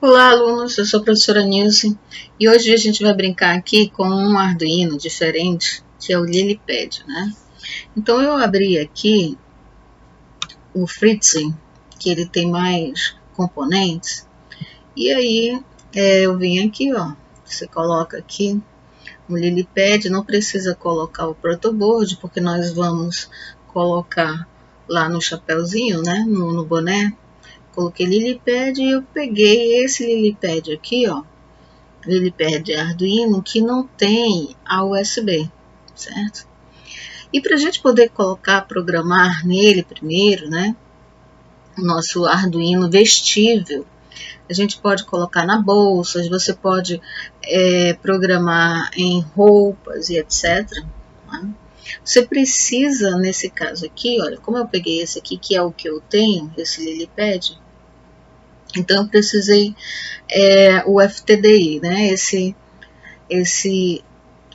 Olá, alunos, eu sou a professora Nilce e hoje a gente vai brincar aqui com um Arduino diferente, que é o Lilypad, né? Então eu abri aqui o Fritzen, que ele tem mais componentes, e aí eu vim aqui, ó, você coloca aqui o Lilypad, não precisa colocar o protoboard, porque nós vamos colocar lá no chapéuzinho, né, no boné. Coloquei Lilypad e eu peguei esse Lilypad aqui, ó, Lilypad Arduino, que não tem a USB, certo? E para a gente poder programar nele primeiro, né, o nosso Arduino vestível, a gente pode colocar na bolsa, você pode programar em roupas e etc. Né? Você precisa, nesse caso aqui, olha, como eu peguei esse aqui, que é o que eu tenho, esse Lilypad, então eu precisei o FTDI, né?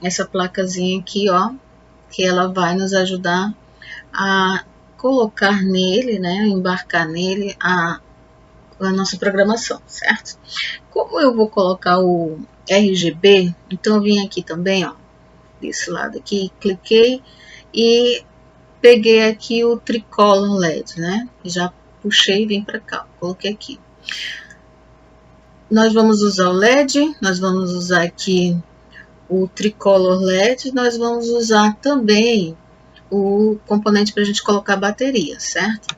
Essa placazinha aqui, ó, que ela vai nos ajudar a colocar nele, né? Embarcar nele a nossa programação, certo? Como eu vou colocar o RGB, então eu vim aqui também, ó, desse lado aqui, cliquei e peguei aqui o Tricolor LED, né? Já puxei e vim para cá, coloquei aqui. Nós vamos usar o LED, nós vamos usar aqui o Tricolor LED, nós vamos usar também o componente para a gente colocar a bateria, certo?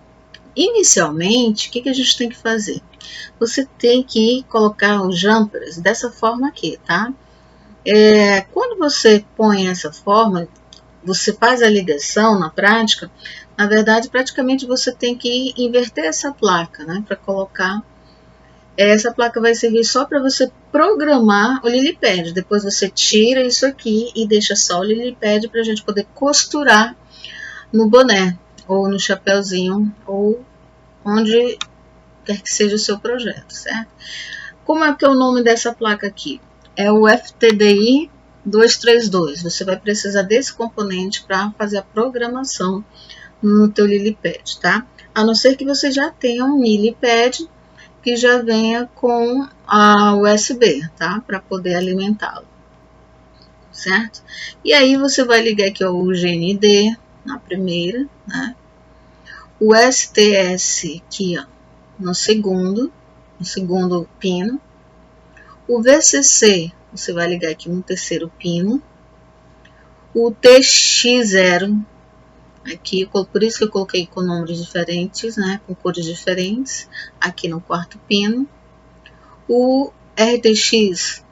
Inicialmente, o que a gente tem que fazer? Você tem que colocar os jumpers dessa forma aqui, tá? Quando você põe essa forma, você faz a ligação na prática, na verdade, praticamente você tem que inverter essa placa, né? Para colocar. Essa placa vai servir só para você programar o Lilypad. Depois você tira isso aqui e deixa só o Lilypad para a gente poder costurar no boné, ou no chapéuzinho, ou onde quer que seja o seu projeto, certo? Como é que é o nome dessa placa aqui? É o FTDI 232. Você vai precisar desse componente para fazer a programação no teu Lilypad, tá? A não ser que você já tenha um Lilypad que já venha com a USB, tá? Para poder alimentá-lo, certo? E aí você vai ligar aqui ó, o GND na primeira, né? O STS aqui ó, no segundo pino. O VCC você vai ligar aqui no terceiro pino. O TX0 aqui, por isso que eu coloquei com números diferentes, né, com cores diferentes, aqui no quarto pino. O RTX,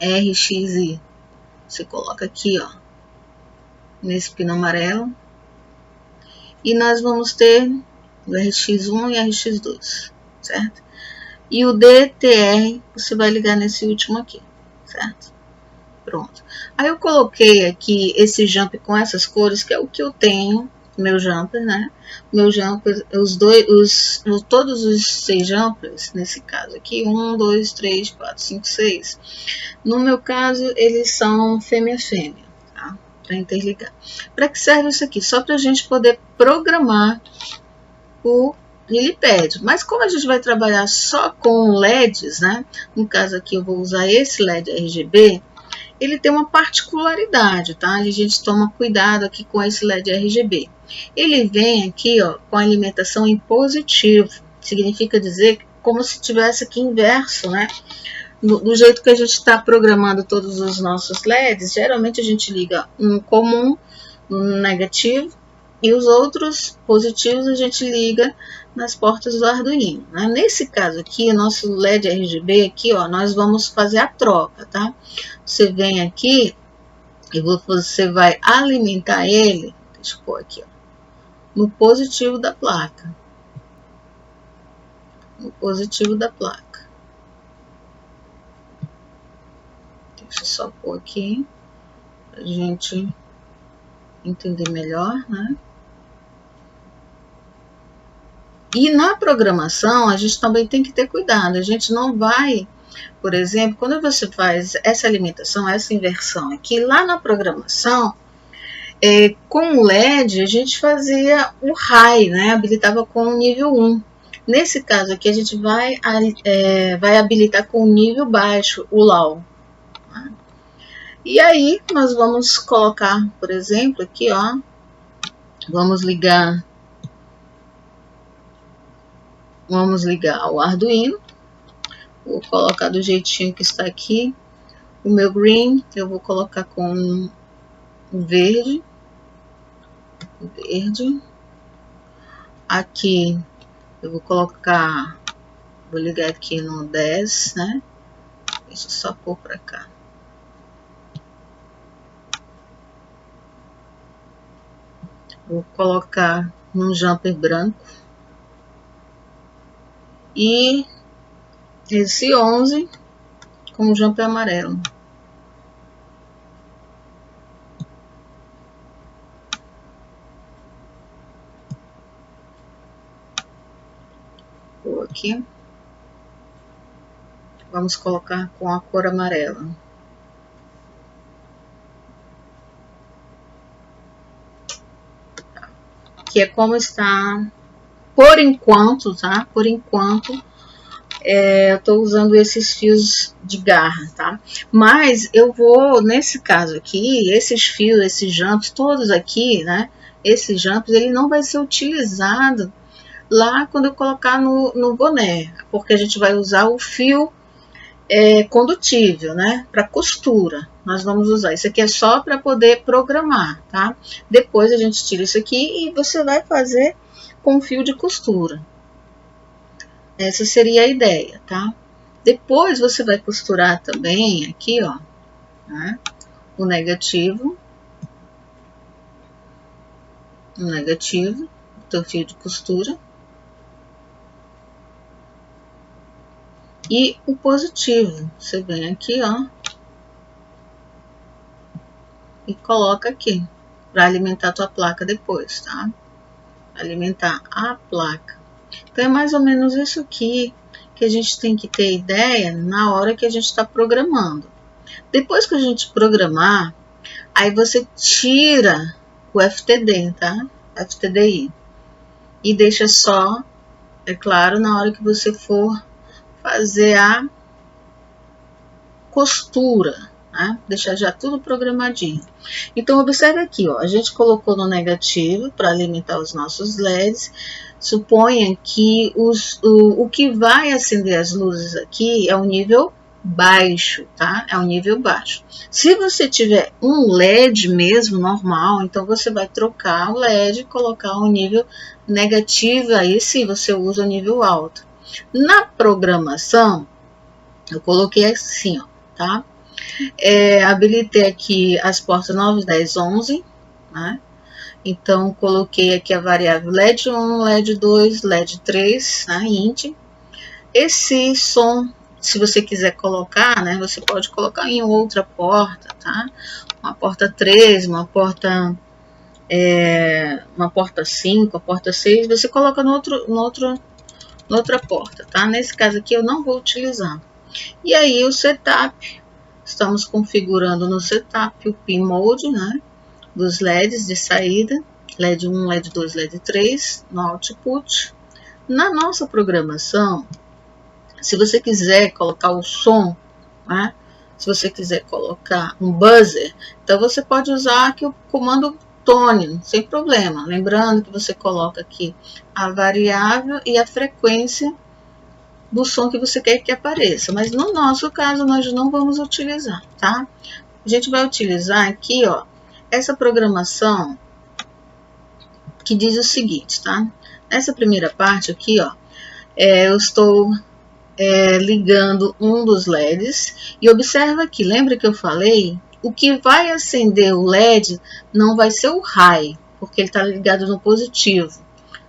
RXI, você coloca aqui, ó, nesse pino amarelo. E nós vamos ter o RX1 e RX2, certo? E o DTR, você vai ligar nesse último aqui, certo? Pronto. Aí eu coloquei aqui esse jump com essas cores, que é o que eu tenho, meu jumper, né? Meu jumper, todos os 6 jumpers, nesse caso aqui, 1, 2, 3, 4, 5, 6. No meu caso, eles são fêmea-fêmea, tá? Para interligar. Para que serve isso aqui? Só para a gente poder programar o Lilypad. Mas como a gente vai trabalhar só com LEDs, né? No caso aqui eu vou usar esse LED RGB, ele tem uma particularidade, tá? A gente toma cuidado aqui com esse LED RGB. Ele vem aqui, ó, com a alimentação em positivo. Significa dizer como se tivesse aqui inverso, né? Do jeito que a gente está programando todos os nossos LEDs, geralmente a gente liga um comum, um negativo, e os outros positivos a gente liga nas portas do Arduino, né? Nesse caso aqui, o nosso LED RGB aqui, ó, nós vamos fazer a troca, tá? Você vem aqui e você vai alimentar ele, deixa eu pôr aqui, ó, no positivo da placa. No positivo da placa. Deixa eu só pôr aqui, pra gente entender melhor, né? E na programação, a gente também tem que ter cuidado. A gente não vai, por exemplo, quando você faz essa alimentação, essa inversão aqui, lá na programação, com o LED, a gente fazia o high, né? Habilitava com o nível 1. Nesse caso aqui, a gente vai habilitar com nível baixo o LAW. Tá? E aí, nós vamos colocar, por exemplo, aqui, ó, vamos ligar o Arduino. Vou colocar do jeitinho que está aqui. O meu green, eu vou colocar com verde. Aqui, eu vou colocar, vou ligar aqui no 10, né? Deixa eu só pôr para cá. Vou colocar num jumper branco. E esse 11 com o jumper amarelo. Vou aqui. Vamos colocar com a cor amarela. Que é como está por enquanto, tá? Por enquanto, eu tô usando esses fios de garra, tá? Mas eu vou, nesse caso aqui, esses fios, esses jumps, todos aqui, né? Esses jumps, ele não vai ser utilizado lá quando eu colocar no boné, porque a gente vai usar o fio condutível, né? Para costura. Nós vamos usar. Isso aqui é só para poder programar, tá? Depois a gente tira isso aqui e você vai fazer com fio de costura. Essa seria a ideia, tá? Depois você vai costurar também aqui, ó, né? O negativo, o teu fio de costura. E o positivo, você vem aqui, ó, e coloca aqui, para alimentar a tua placa depois, tá? Alimentar a placa. Então, é mais ou menos isso aqui que a gente tem que ter ideia na hora que a gente está programando. Depois que a gente programar, aí você tira o FTD, tá? FTDI. E deixa só, é claro, na hora que você for fazer a costura, né? Deixar já tudo programadinho. Então, observe aqui, ó, a gente colocou no negativo para alimentar os nossos LEDs. Suponha que o que vai acender as luzes aqui é o nível baixo, tá? É o nível baixo. Se você tiver um LED mesmo, normal, então você vai trocar o LED e colocar um nível negativo, aí sim você usa o nível alto. Na programação, eu coloquei assim, ó, tá? Habilitei aqui as portas 9, 10, 11, né? Então, coloquei aqui a variável LED 1, LED 2, LED 3, né, int. Esse som, se você quiser colocar, né, você pode colocar em outra porta, tá? Uma porta 3, uma porta 5, a porta 6, você coloca noutra porta, tá? Nesse caso aqui eu não vou utilizar. E aí o setup, estamos configurando no setup o pin mode, né? Dos LEDs de saída, LED 1, LED 2, LED 3, no output. Na nossa programação, se você quiser colocar o som, né? Se você quiser colocar um buzzer, então você pode usar aqui o comando tone, sem problema. Lembrando que você coloca aqui a variável e a frequência do som que você quer que apareça. Mas no nosso caso, nós não vamos utilizar, tá? A gente vai utilizar aqui, ó, essa programação que diz o seguinte, tá? Nessa primeira parte aqui, ó, eu estou ligando um dos LEDs e observa aqui, lembra que eu falei? O que vai acender o LED não vai ser o high, porque ele está ligado no positivo.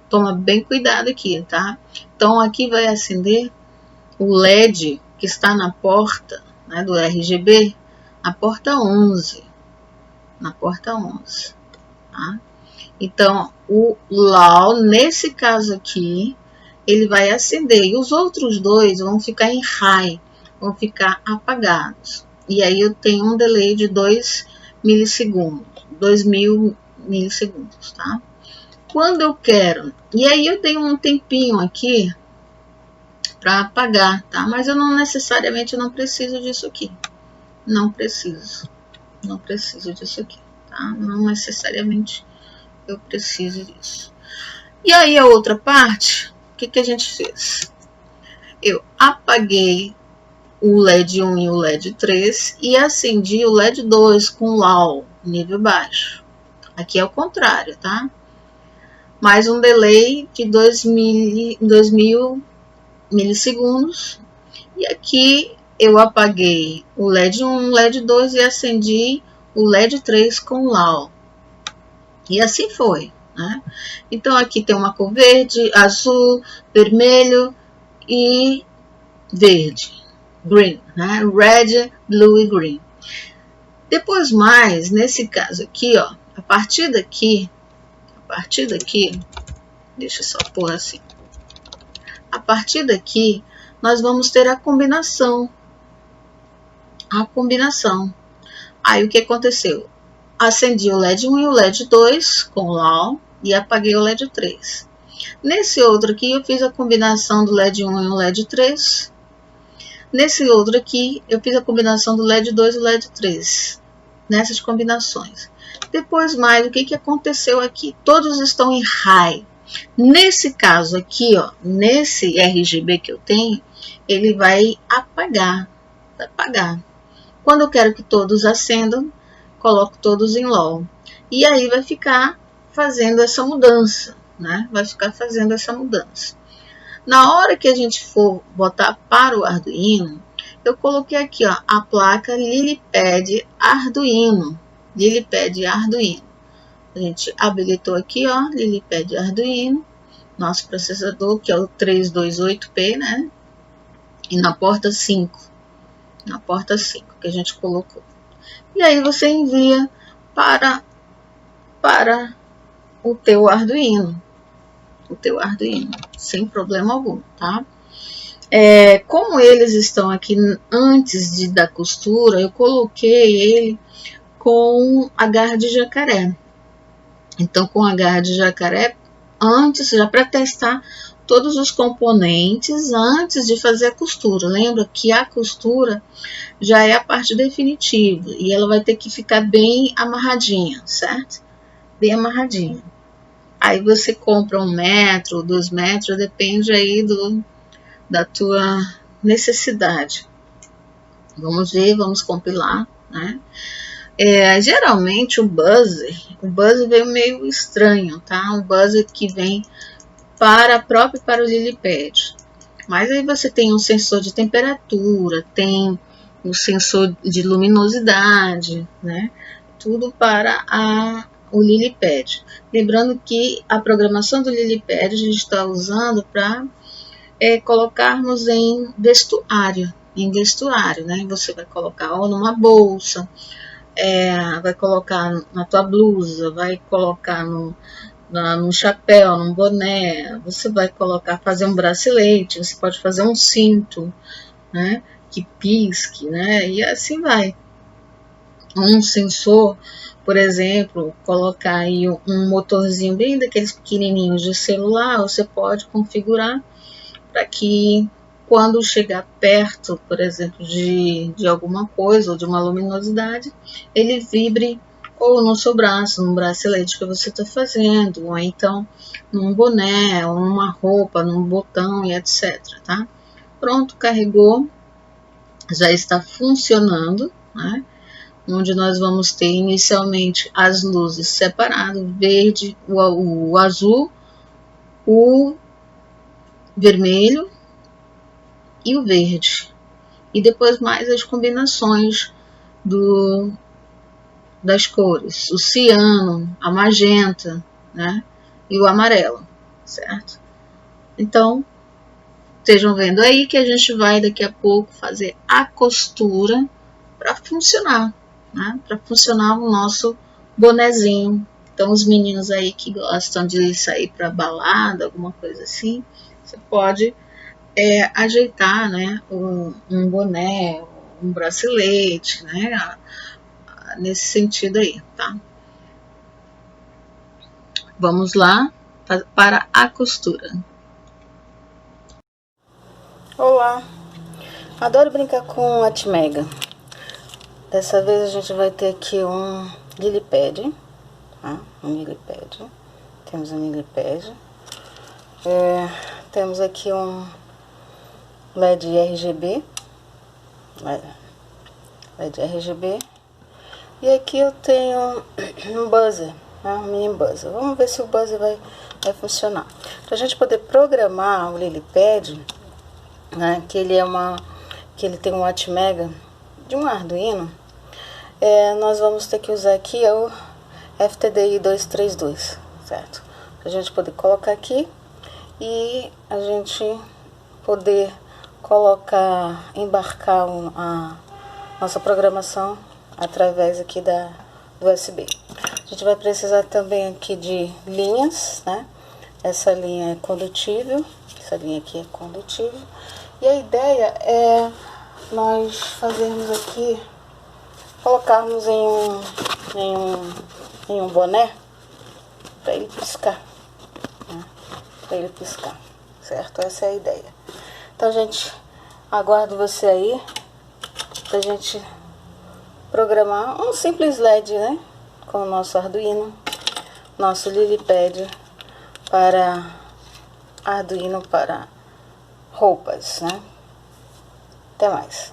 Toma bem cuidado aqui, tá? Então, aqui vai acender o LED que está na porta, né, do RGB, a porta 11. Na porta 11, tá? Então, o LAW, nesse caso aqui, ele vai acender. E os outros dois vão ficar em high, vão ficar apagados. E aí eu tenho um delay de 2 milissegundos, 2000 milissegundos, tá? Quando eu quero, e aí eu tenho um tempinho aqui, para apagar, tá? Mas eu não necessariamente não preciso disso aqui. Não preciso disso aqui, tá? Não necessariamente eu preciso disso. E aí a outra parte, o que a gente fez? Eu apaguei o LED 1 e o LED 3 e acendi o LED 2 com LAW, nível baixo. Aqui é o contrário, tá? Mais um delay de 2000 milissegundos. E aqui eu apaguei o LED 1, o LED 2 e acendi o LED 3 com LAW. E assim foi, né? Então aqui tem uma cor verde, azul, vermelho e verde, green, né? Red, blue e green. Depois mais, nesse caso aqui, ó, a partir daqui, deixa eu só pôr assim. A partir daqui, nós vamos ter a combinação. Aí o que aconteceu? Acendi o LED 1 e o LED 2 com LAW e apaguei o LED 3. Nesse outro aqui, eu fiz a combinação do LED 1 e o LED 3. Nesse outro aqui, eu fiz a combinação do LED 2 e o LED 3. Nessas combinações. Depois mais, o que aconteceu aqui? Todos estão em high. Nesse caso aqui, ó, nesse RGB que eu tenho, ele vai apagar. Quando eu quero que todos acendam, coloco todos em LAW. E aí vai ficar fazendo essa mudança, né? Na hora que a gente for botar para o Arduino, eu coloquei aqui, ó, a placa LilyPad Arduino. A gente habilitou aqui, ó, LilyPad Arduino, nosso processador, que é o 328P, né? E na porta 5 que a gente colocou. E aí você envia para o teu Arduino, sem problema algum, tá? Como eles estão aqui antes da costura, eu coloquei ele com agarra de jacaré. Então, com agarra de jacaré, antes, já para testar todos os componentes antes de fazer a costura. Lembra que a costura já é a parte definitiva e ela vai ter que ficar bem amarradinha, certo? Bem amarradinha. Aí você compra 1 metro, 2 metros, depende aí da tua necessidade. Vamos ver, vamos compilar, né? Geralmente o buzzer veio meio estranho, tá? Um buzzer que vem para o LilyPad. Mas aí você tem um sensor de temperatura, tem um sensor de luminosidade, né? Tudo para o LilyPad. Lembrando que a programação do LilyPad a gente está usando para colocarmos em vestuário, né? Você vai colocar ou numa bolsa, vai colocar na tua blusa, vai colocar no chapéu, num boné, você vai colocar, fazer um bracelete, você pode fazer um cinto, né, que pisque, né, e assim vai. Um sensor, por exemplo, colocar aí um motorzinho bem daqueles pequenininhos de celular, você pode configurar para que quando chegar perto, por exemplo, de alguma coisa ou de uma luminosidade, ele vibre ou no seu braço, num bracelete que você está fazendo, ou então num boné, ou numa roupa, num botão e etc, tá? Pronto, carregou, já está funcionando, né? Onde nós vamos ter inicialmente as luzes separadas, verde, o azul, o vermelho e o verde. E depois mais as combinações das cores, o ciano, a magenta, né? E o amarelo, certo? Então, estejam vendo aí que a gente vai daqui a pouco fazer a costura para funcionar, né? Para funcionar o nosso bonezinho. Então, os meninos aí que gostam de sair para balada, alguma coisa assim, você pode ajeitar, né? Um boné, um bracelete, né? Nesse sentido aí, tá? Vamos lá para a costura. Olá, adoro brincar com a Atmega. Dessa vez a gente vai ter aqui um lily-pad, tá? Um lily-pad. Temos um lily-pad. Temos aqui um LED RGB. LED RGB. E aqui eu tenho um buzzer, né? Um mini buzzer. Vamos ver se o buzzer vai funcionar. Para a gente poder programar o lily-pad, né, que ele tem um Atmega de um Arduino, nós vamos ter que usar aqui o FTDI 232, certo? Pra gente poder colocar aqui e a gente poder embarcar a nossa programação através aqui do USB. A gente vai precisar também aqui de linhas, né? Essa linha é condutível, essa linha aqui é condutível. E a ideia é nós fazermos aqui, colocarmos em um boné para ele piscar, né? Para ele piscar, certo? Essa é a ideia. Então, gente, aguardo você aí pra gente programar um simples LED, né? Com o nosso Arduino, nosso lily-pad para Arduino para roupas, né? Até mais.